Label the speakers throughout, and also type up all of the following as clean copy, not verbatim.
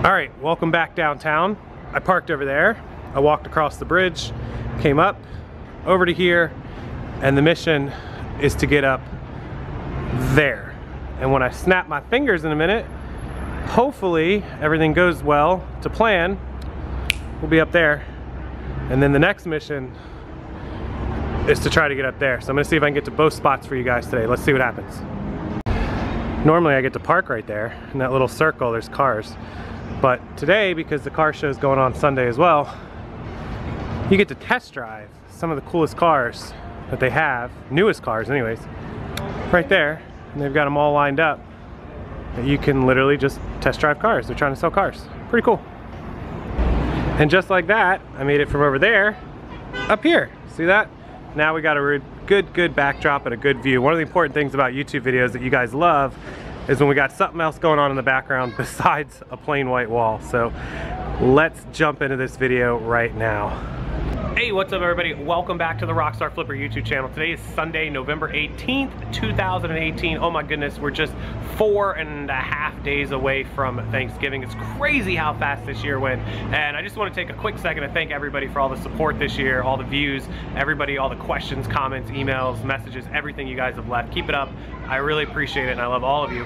Speaker 1: Alright, welcome back downtown. I parked over there, I walked across the bridge, came up, over to here, and the mission is to get up there. And when I snap my fingers in a minute, hopefully everything goes well to plan, we'll be up there. And then the next mission is to try to get up there. So I'm gonna see if I can get to both spots for you guys today. Let's see what happens. Normally I get to park right there in that little circle, there's cars. But today, because the car show is going on Sunday as well, you get to test drive some of the coolest cars that they have, newest cars anyways, right there. And they've got them all lined up that you can literally just test drive cars. They're trying to sell cars. Pretty cool. And just like that, I made it from over there up here. See that? Now we got a good backdrop and a good view. One of the important things about YouTube videos that you guys love is when we got something else going on in the background besides a plain white wall. So let's jump into this video right now. Hey, what's up everybody? Welcome back to the Rockstarflipper YouTube channel. Today is Sunday, November 18th, 2018. Oh my goodness, we're just 4.5 days away from Thanksgiving. It's crazy how fast this year went. And I just want to take a quick second to thank everybody for all the support this year, all the views, everybody, all the questions, comments, emails, messages, everything you guys have left. Keep it up. I really appreciate it and I love all of you.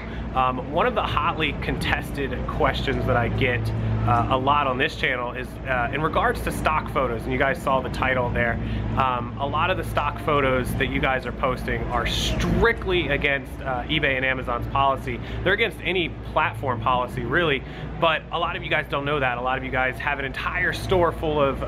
Speaker 1: One of the hotly contested questions that I get a lot on this channel is in regards to stock photos, and you guys saw the title there. A lot of the stock photos that you guys are posting are strictly against eBay and Amazon's policy. They're against any platform policy really, but a lot of you guys don't know that. A lot of you guys have an entire store full of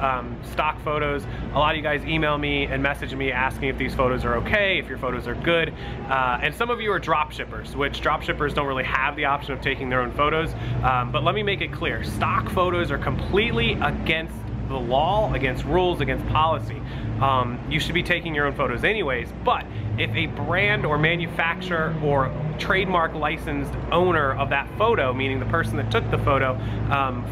Speaker 1: stock photos. A lot of you guys email me and message me asking if these photos are okay, if your photos are good, and some of you are drop shippers, which drop shippers don't really have the option of taking their own photos, but let me make it clear. Stock photos are completely against the law, against rules, against policy. You should be taking your own photos anyways, but if a brand or manufacturer or trademark licensed owner of that photo, meaning the person that took the photo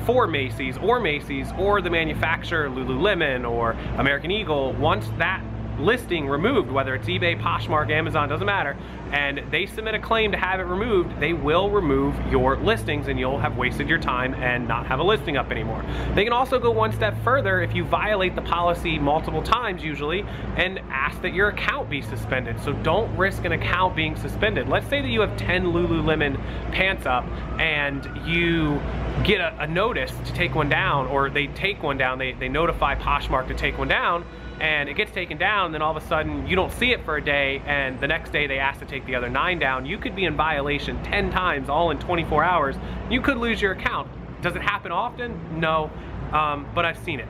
Speaker 1: for Macy's or the manufacturer Lululemon or American Eagle, wants that listing removed, whether it's eBay, Poshmark, Amazon, doesn't matter, and they submit a claim to have it removed, they will remove your listings and you'll have wasted your time and not have a listing up anymore. They can also go one step further if you violate the policy multiple times usually and ask that your account be suspended. So don't risk an account being suspended. Let's say that you have 10 Lululemon pants up and you get a notice to take one down, or they take one down, they notify Poshmark to take one down, and it gets taken down, then all of a sudden you don't see it for a day, and the next day they ask to take the other 9 down. You could be in violation 10 times all in 24 hours. You could lose your account. Does it happen often? No, but I've seen it.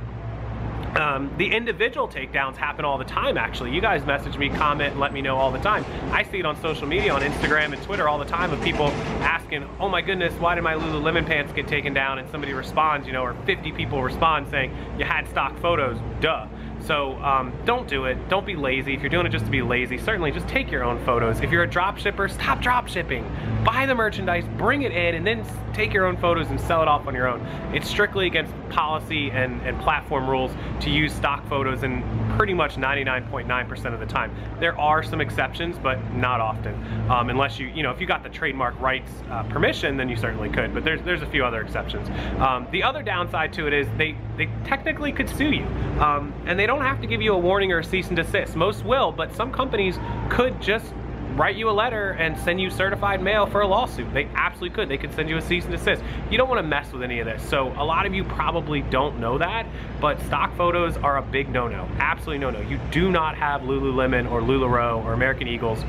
Speaker 1: The individual takedowns happen all the time actually. You guys message me, comment, and let me know all the time. I see it on social media, on Instagram and Twitter all the time of people asking, oh my goodness, why did my Lululemon pants get taken down? And somebody responds, you know, or 50 people respond saying, you had stock photos, duh. So don't do it. Don't be lazy. If you're doing it just to be lazy, certainly just take your own photos. If you're a drop shipper, stop drop shipping. Buy the merchandise, bring it in, and then take your own photos and sell it off on your own. It's strictly against policy and platform rules to use stock photos in pretty much 99.9% of the time. There are some exceptions, but not often. Unless you know, if you got the trademark rights permission, then you certainly could, but there's a few other exceptions. The other downside to it is they technically could sue you. And they don't have to give you a warning or a cease and desist. Most will, but some companies could just write you a letter and send you certified mail for a lawsuit. They absolutely could. They could send you a cease and desist. You don't want to mess with any of this. So a lot of you probably don't know that, but stock photos are a big no-no. Absolutely no-no. You do not have Lululemon or LuLaRoe or American Eagle's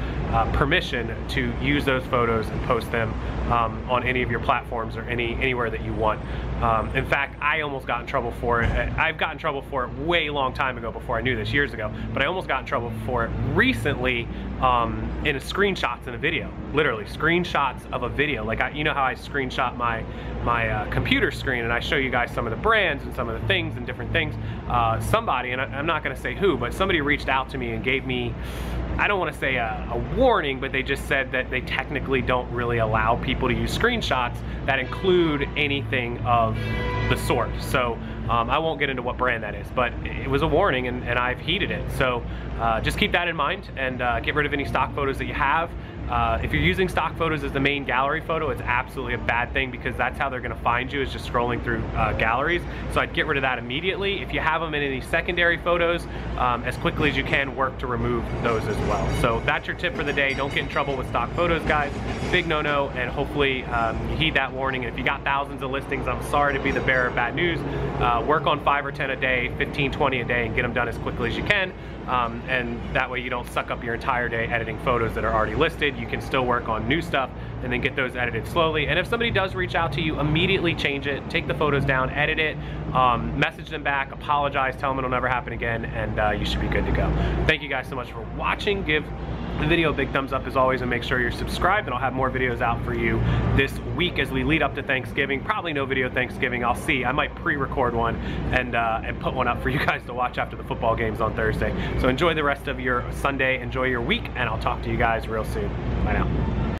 Speaker 1: permission to use those photos and post them on any of your platforms or anywhere that you want. In fact, I almost got in trouble for it. I've gotten in trouble for it way long time ago before I knew this, years ago, but I almost got in trouble for it recently in screenshots in a video. Literally screenshots of a video. Like you know how I screenshot my computer screen and I show you guys some of the brands and some of the things and different things. Somebody, and I'm not going to say who, but somebody reached out to me and gave me, I don't want to say a warning, but they just said that they technically don't really allow people to use screenshots that include anything of the sort. So I won't get into what brand that is, but it was a warning and I've heeded it. So just keep that in mind and get rid of any stock photos that you have. If you're using stock photos as the main gallery photo, it's absolutely a bad thing, because that's how they're gonna find you, is just scrolling through galleries. So I'd get rid of that immediately. If you have them in any secondary photos, as quickly as you can, work to remove those as well. So that's your tip for the day. Don't get in trouble with stock photos, guys. Big no-no, and hopefully you heed that warning. And if you got thousands of listings, I'm sorry to be the bearer of bad news. Work on 5 or 10 a day, 15, 20 a day, and get them done as quickly as you can. And that way you don't suck up your entire day editing photos that are already listed. You can still work on new stuff and then get those edited slowly. And if somebody does reach out to you, immediately change it, take the photos down, edit it, message them back, apologize, tell them it'll never happen again, and you should be good to go. Thank you guys so much for watching. Give the video a big thumbs up as always, and make sure you're subscribed, and I'll have more videos out for you this week as we lead up to Thanksgiving. Probably no video Thanksgiving, I'll see. I might pre-record one and put one up for you guys to watch after the football games on Thursday. So enjoy the rest of your Sunday, enjoy your week, and I'll talk to you guys real soon. Bye now.